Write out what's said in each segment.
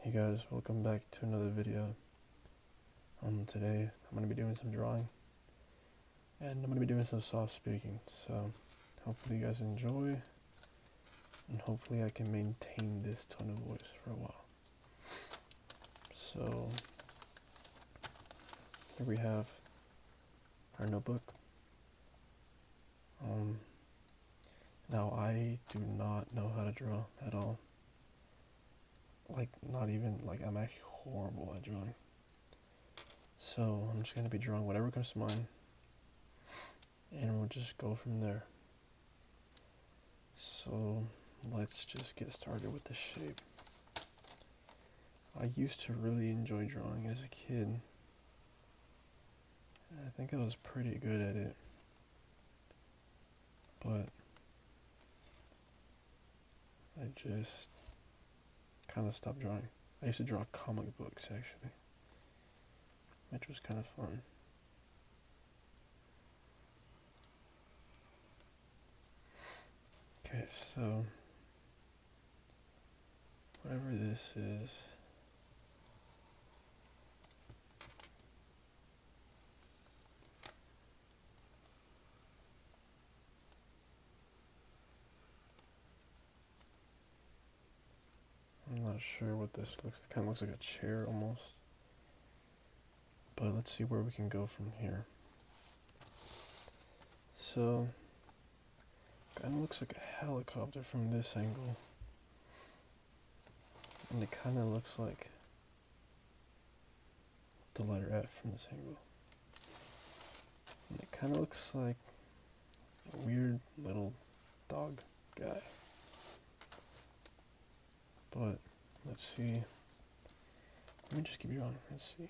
Hey guys, welcome back to another video. Today I'm going to be doing some drawing and I'm going to be doing some soft speaking, so hopefully you guys enjoy and hopefully I can maintain this tone of voice for a while. So here we have our notebook. Now I do not know how to draw at all. Not even, I'm actually horrible at drawing. So I'm just going to be drawing whatever comes to mind and we'll just go from there. So let's just get started with the shape. I used to really enjoy drawing as a kid. I think I was pretty good at it. But I just kind of stopped drawing. I used to draw comic books actually, which was kind of fun. Okay, so whatever this is, I'm not sure what this looks like. It kind of looks like a chair almost. But let's see where we can go from here. So, kind of looks like a helicopter from this angle. And it kind of looks like the letter F from this angle. And it kind of looks like a weird little dog guy. But let's see. Let me just keep drawing. Let's see.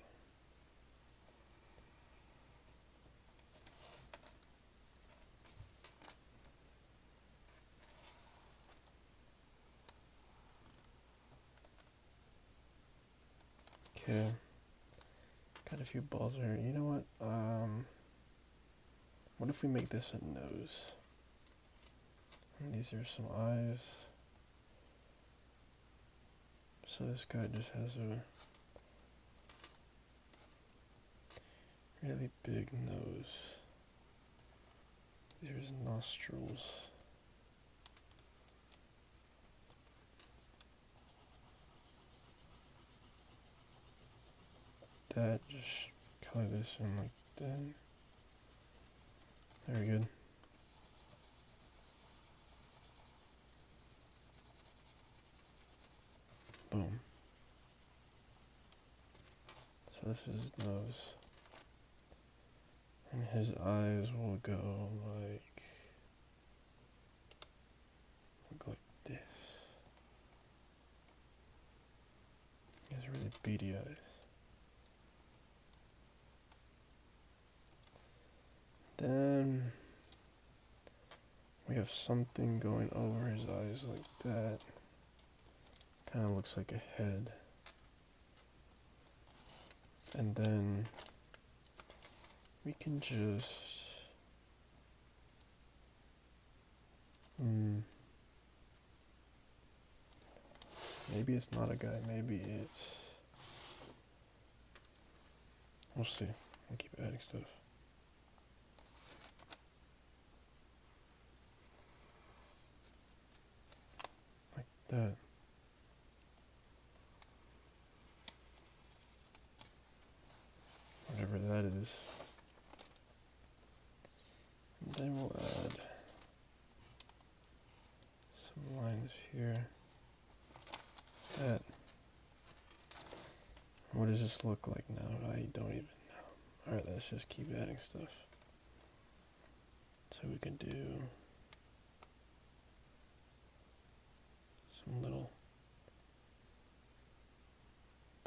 Okay. Got a few balls here. You know what? What if we make this a nose? And these are some eyes. So this guy just has a really big nose. These are his nostrils. That, just color this in like that. Very good. Boom. So this is his nose. And his eyes will go like this. He has really beady eyes. Then we have something going over his eyes like that. Kind of looks like a head. And then we can just maybe it's not a guy, maybe it's, we'll see. I'll keep adding stuff. Like that. Whatever that is. And then we'll add some lines here. That. What does this look like now? I don't even know. Alright, let's just keep adding stuff. So we can do some little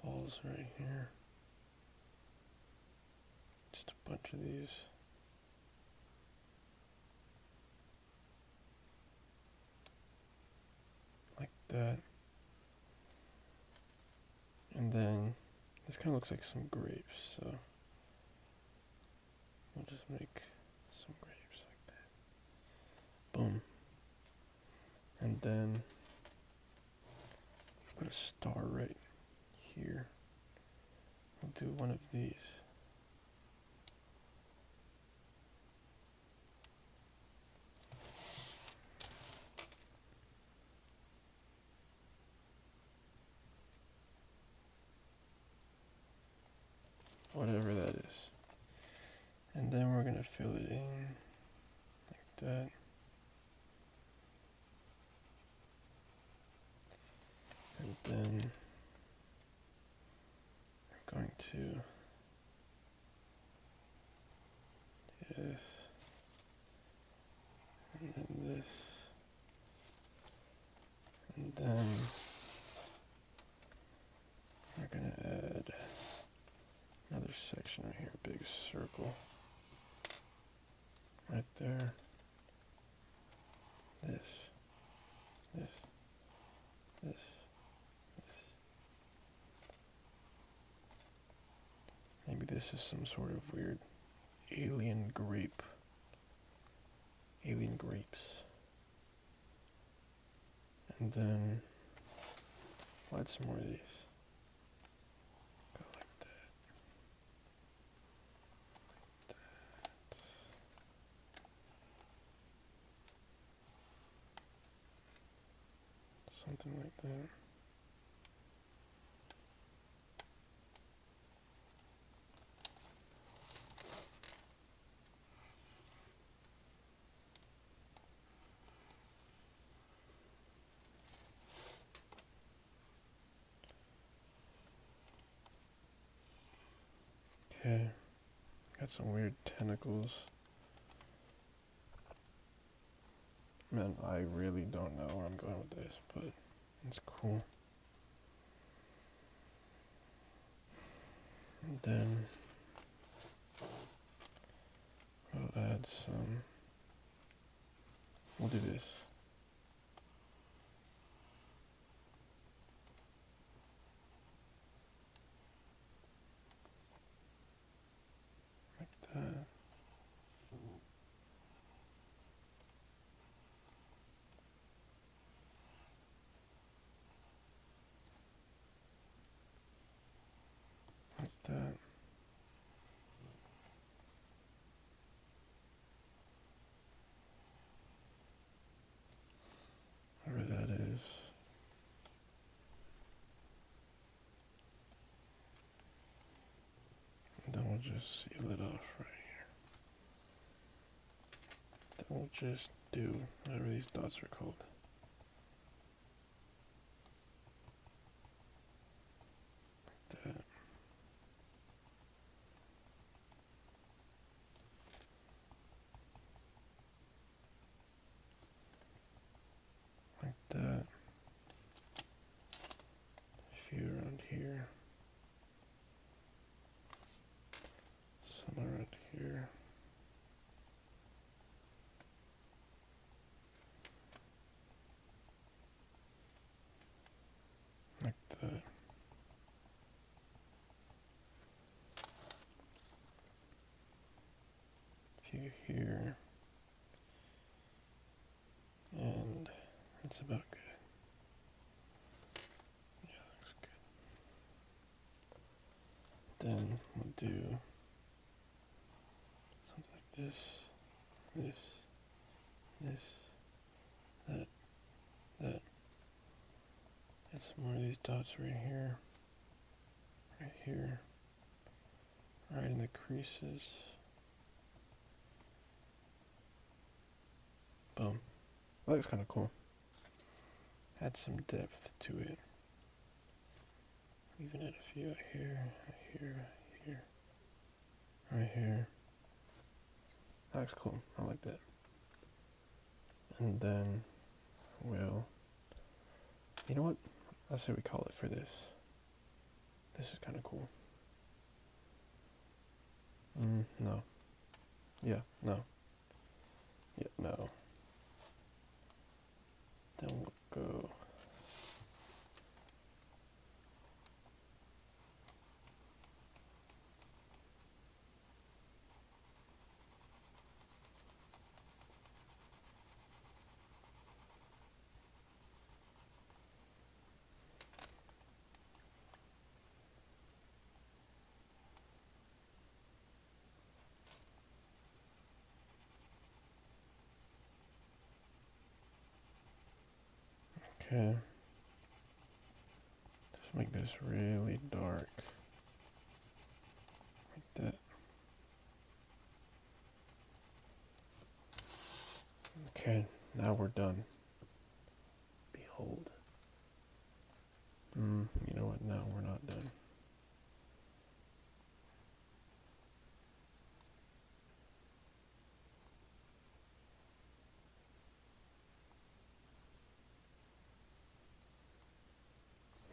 balls right here. Just a bunch of these. Like that. And then this kind of looks like some grapes, so we'll just make some grapes like that. Boom. And then put a star right here. We'll do one of these. Whatever that is. And then we're going to fill it in like that. And then we're going to this, and then this, and then we're going to add another section right here, a big circle right there. This, this, this. Maybe this is some sort of weird alien grape. Alien grapes. And then we'll add some more of these. Go like that. That. Something like that. Okay, got some weird tentacles. Man, I really don't know where I'm going with this, but it's cool. And then we'll add some, we'll do this. Like that. Like that. Whatever that is. And then we'll just seal it off right here. Then we'll just do whatever these dots are called. Like that. Like that. A few around here. Some around here. Like that. A few here. And that's about good. Yeah, looks good. Then we'll do something like this, this, that. Get some more of these dots right here, right in the creases. Boom. That looks kind of cool. Add some depth to it. Even add a few here, right here. That looks cool. I like that. And then we'll, you know what? I say we call it for this. This is kind of cool. No. Yeah, no. Yeah, no. Then we'll go. Okay. Let's make this really dark. Like that. Okay, now we're done. Behold. You know what? No, we're not done.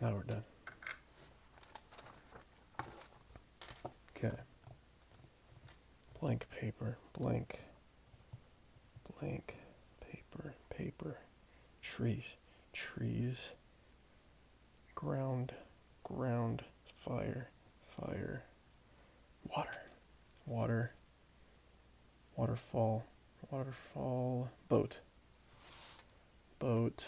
Now we're done. Okay. Blank paper, blank paper, paper, trees, trees, ground, fire, fire, water, water, waterfall, waterfall, boat, boat,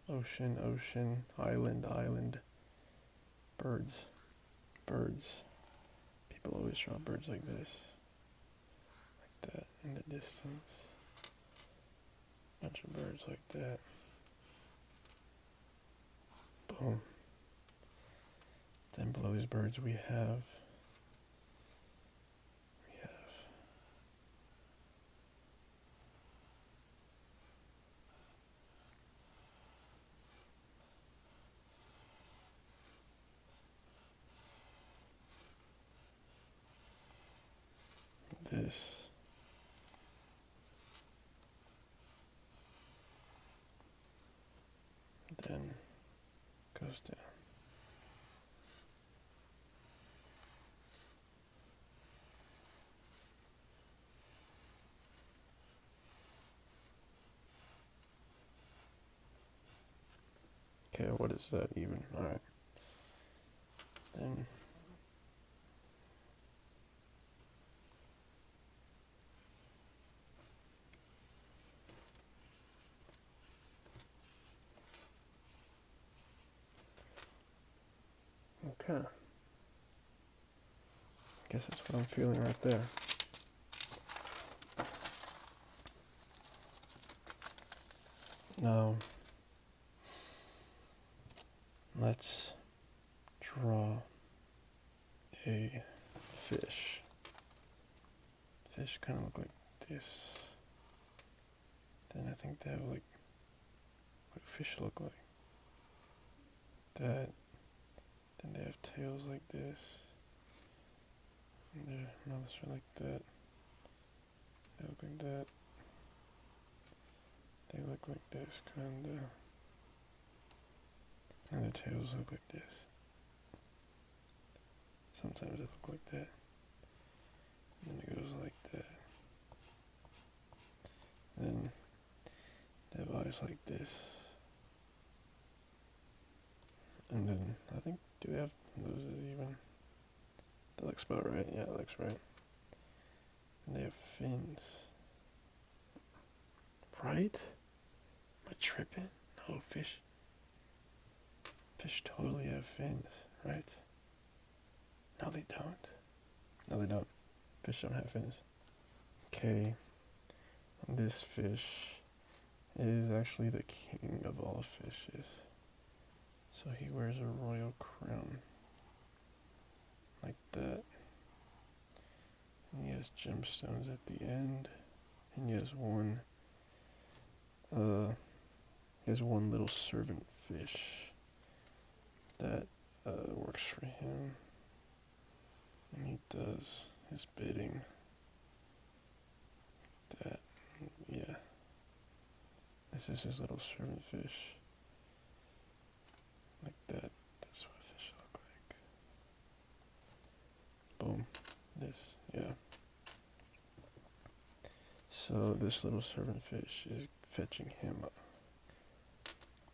ocean, ocean, island, island, birds, birds. People always draw birds like this, like that in the distance. Bunch of birds like that. Boom. Then below these birds we have this. Then goes down. Okay, what is that even? Alright. Then okay. Guess that's what I'm feeling right there. Now let's draw a fish. Fish kind of look like this. Then I think they have like, what do fish look like? That. Then they have tails like this. And their mouths are like that. They look like that. They look like this, kinda. And their tails look like this. Sometimes they look like that. And then it goes like that. Then they have eyes like this. And then I think, do they have noses even? That looks about right. Yeah, that looks right. And they have fins. Right? Am I tripping? No, fish. Fish totally have fins, right? No, they don't. No, they don't. Fish don't have fins. Okay. And this fish is actually the king of all fishes. So he wears a royal crown. Like that. And he has gemstones at the end. And he has one little servant fish that works for him. And he does his bidding. That, yeah. This is his little servant fish. Like that. That's what fish look like. Boom. This, yeah. So this little servant fish is fetching him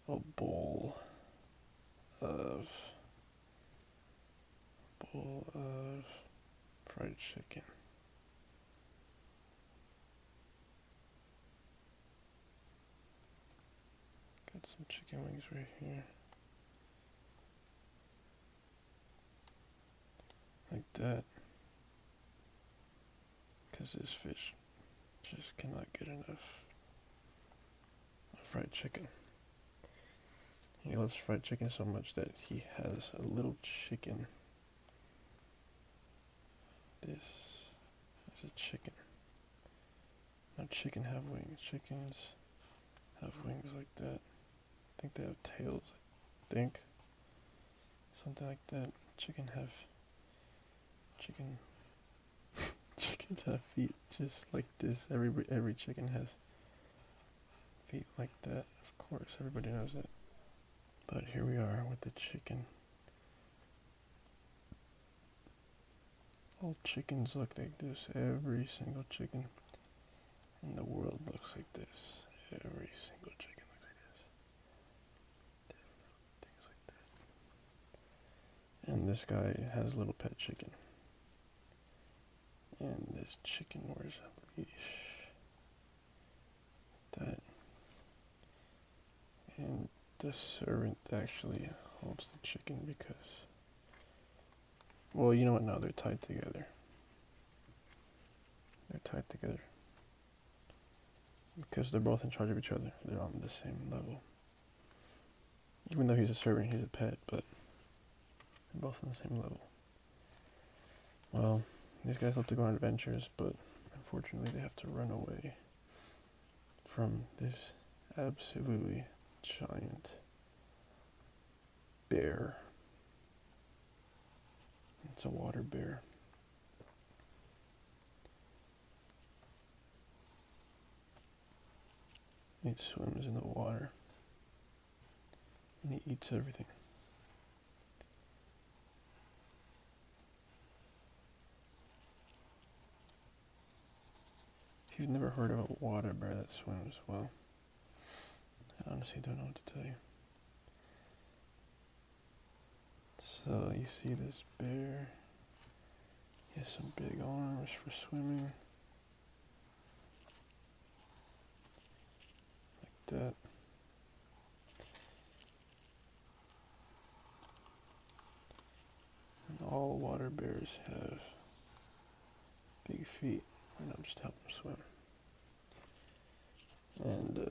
a bowl of fried chicken. Got some chicken wings right here. Like that. Because this fish just cannot get enough fried chicken. He loves fried chicken so much that he has a little chicken. This is a chicken. Now chicken have wings. Chickens have wings like that. I think they have tails. I think. Something like that. Chickens have feet just like this. Every chicken has feet like that. Of course, everybody knows that. But here we are with the chicken. All chickens look like this. Every single chicken in the world looks like this. Every single chicken looks like this. Things like that. And this guy has a little pet chicken. And this chicken wears a leash. That. And the servant actually holds the chicken because, well, you know what? No, they're tied together. They're tied together because they're both in charge of each other. They're on the same level. Even though he's a servant, he's a pet, but they're both on the same level. Well, these guys love to go on adventures, but unfortunately they have to run away from this absolutely giant bear. It's a water bear. It swims in the water. And he eats everything. If you've never heard of a water bear that swims, well, I honestly don't know what to tell you. So you see this bear. He has some big arms for swimming. Like that. And all water bears have big feet, and I'll just help them swim. And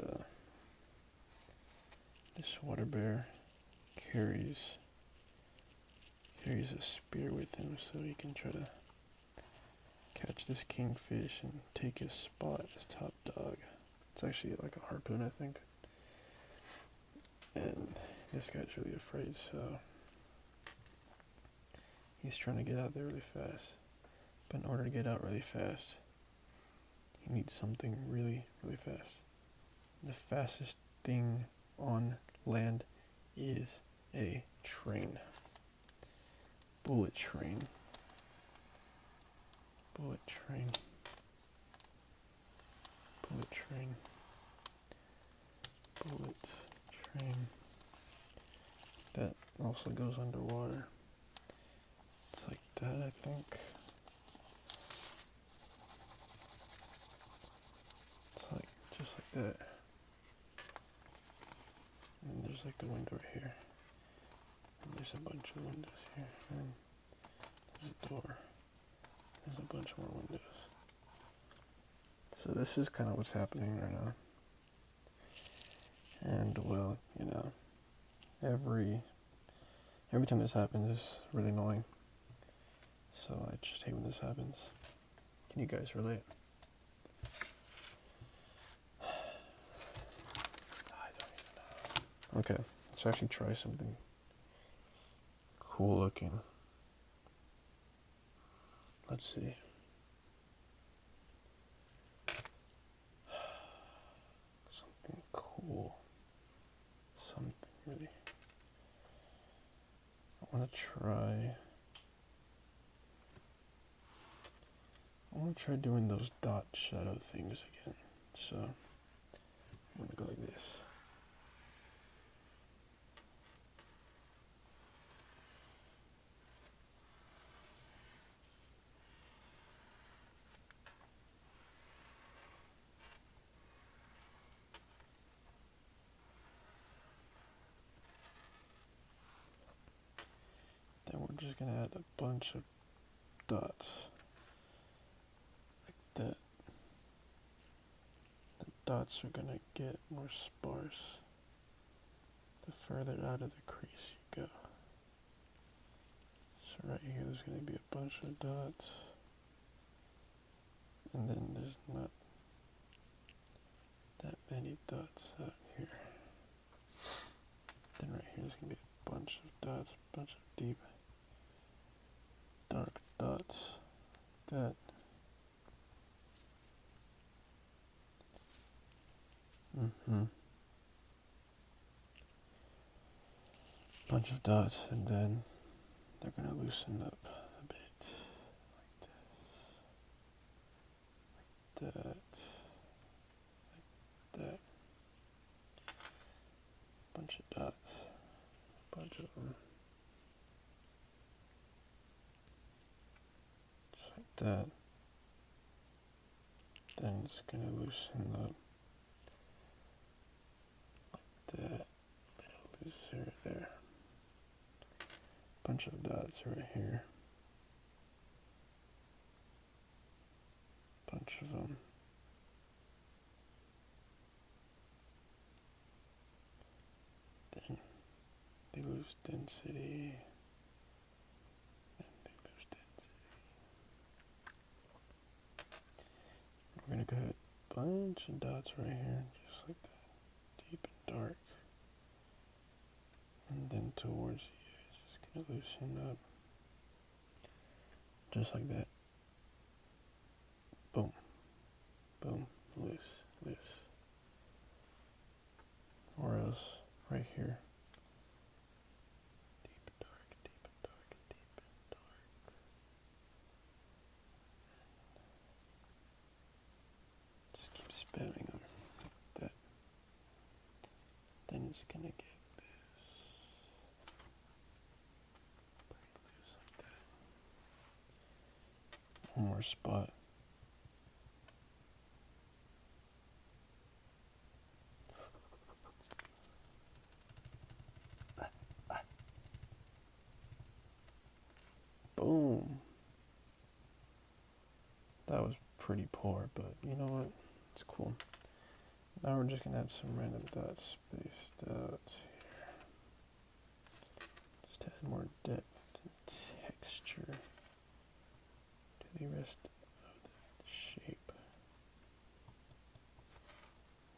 this water bear carries a spear with him so he can try to catch this kingfish and take his spot as top dog. It's actually like a harpoon, I think. And this guy's really afraid, so he's trying to get out there really fast. But in order to get out really fast, he needs something really, really fast. The fastest thing on land is a train. Bullet train. Bullet train. Bullet train. Bullet train. That also goes underwater. It's like that, I think. It's like just like that. And there's like the window right here. And there's a bunch of windows here. And there's a door. There's a bunch more windows. So this is kind of what's happening right now. And well, you know, every time this happens, it's really annoying. So I just hate when this happens. Can you guys relate? I don't even know. Okay, let's actually try something cool looking. Let's see. Something cool. Something really. I want to try doing those dot shadow things again. So I'm going to go like this. Then we're just going to add a bunch of dots. Like that. The dots are going to get more sparse. the further out of the crease you go. So right here there's going to be a bunch of dots, and then there's not that many dots out here. Then right here there's going to be a bunch of dots, a bunch of deep dark dots. That. Bunch of dots, and then they're going to loosen up a bit, like this, like that, like that. Bunch of dots, bunch of them, just like that. Then it's going to loosen up like that, a little looser there. Bunch of dots right here. Bunch of them. Then they lose density. And they lose density. We're gonna get a bunch of dots right here, just like that. Deep and dark. And then towards the edge, it's gonna loosen up. Just like that. Boom. Boom. Loose. Loose. Or else, right here. Deep and dark, deep and dark, deep and dark. Just keep spamming them like that. Then it's gonna get loose. Pretty loose like that. One more spot. Boom. That was pretty poor, but you know what? It's cool. Now we're just gonna add some random dots spaced out here. Just to add more depth and texture to the rest of the shape.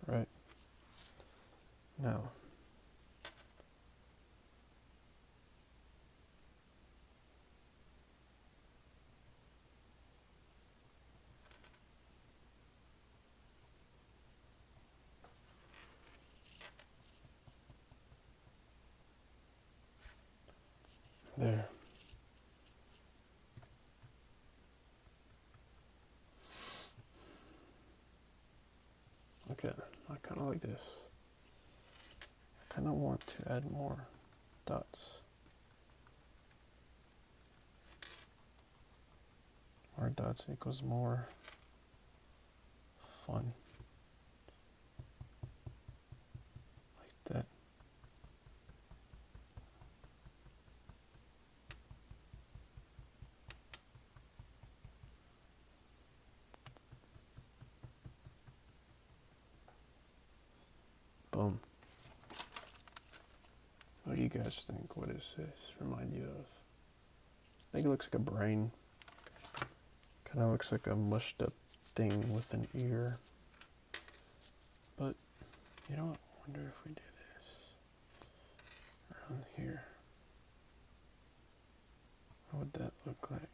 Right. Now, there. Okay, I kind of like this. I kind of want to add more dots. More dots equals more fun. Like that. Boom. What do you guys think? What does this remind you of? I think it looks like a brain. Kind of looks like a mushed up thing with an ear. But, you know what? I wonder if we do this around here. What would that look like?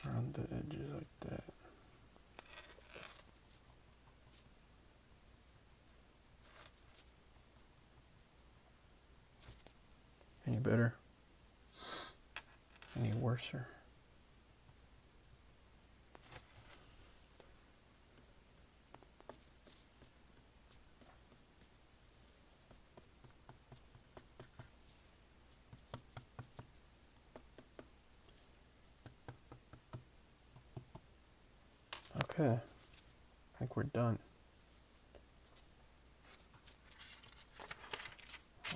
Around the edges like that. Any better? Any worser? Okay, I think we're done.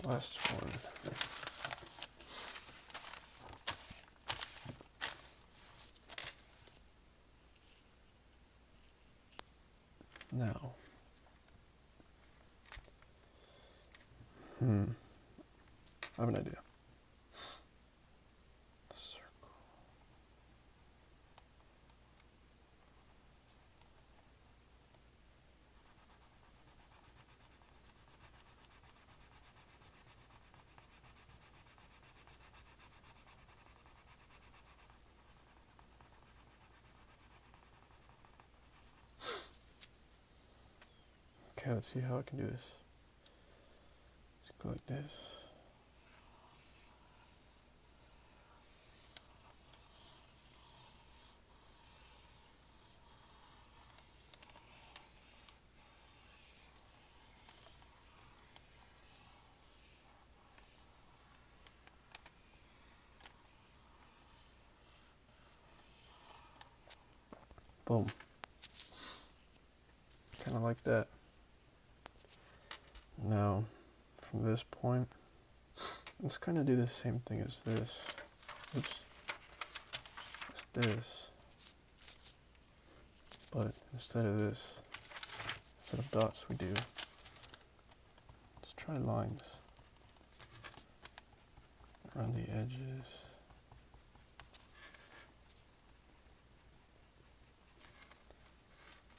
Last one. Now, I have an idea. Circle. Okay, let's see how I can do this. Let's go like this. Boom. Kind of like that. Now, from this point, let's kind of do the same thing as this. Oops. It's this. But instead of this, instead of dots, we do. Let's try lines around the edges.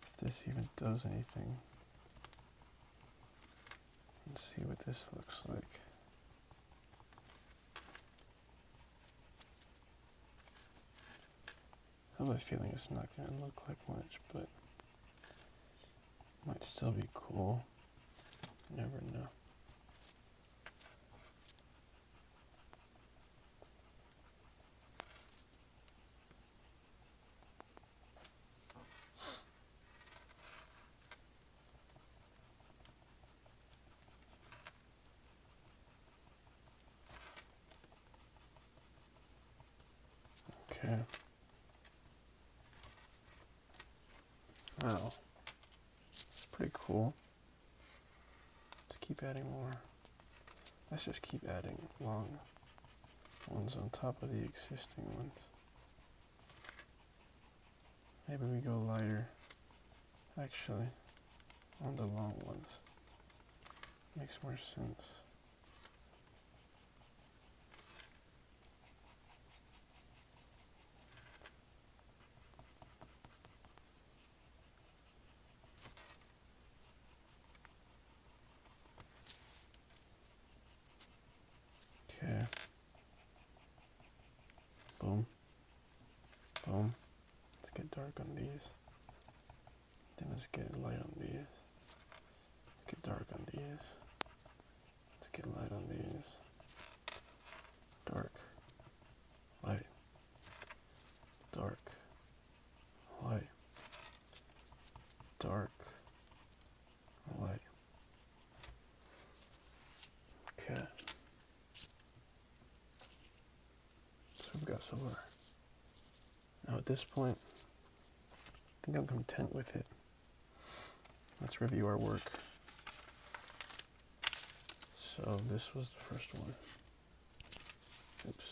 If this even does anything. Let's see what this looks like. I have a feeling it's not going to look like much, but it might still be cool. You never know. Okay. Wow. It's pretty cool. Let's keep adding more. Let's just keep adding long ones on top of the existing ones. Maybe we go lighter, actually, on the long ones. Makes more sense. Okay. Boom. Boom. Let's get dark on these. Then let's get light on these. Let's get dark on these. Let's get light on these. Dark. Light. Dark. Light. Dark. Light. Okay. So we've got so far. Now at this point, I think I'm content with it. Let's review our work. So this was the first one. Oops.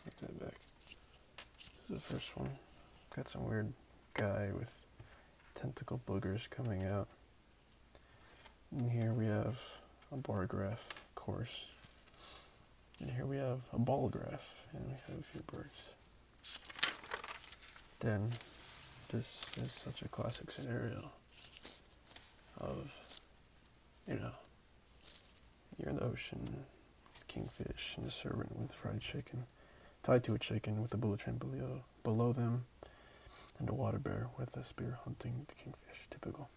Take that back. This is the first one. Got some weird guy with tentacle boogers coming out. And here we have a bar graph, of course. And here we have a ball graph, and we have a few birds. Then, this is such a classic scenario of, you're in the ocean, kingfish and a serpent with fried chicken, tied to a chicken with a bullet train below them, and a water bear with a spear hunting the kingfish. Typical.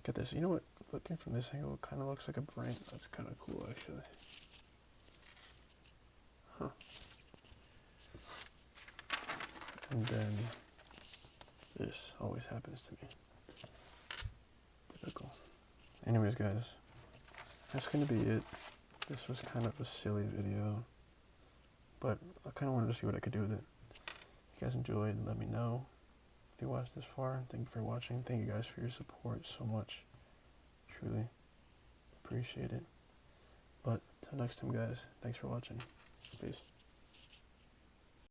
Get this. You know what? Looking from this angle, it kind of looks like a brain. That's kind of cool, actually. Huh. And then this always happens to me. Typical. Anyways, guys, that's going to be it. This was kind of a silly video, but I kind of wanted to see what I could do with it. If you guys enjoyed, let me know. If you watched this far, thank you for watching. Thank you guys for your support so much. Truly appreciate it. But until next time, guys, thanks for watching. Peace.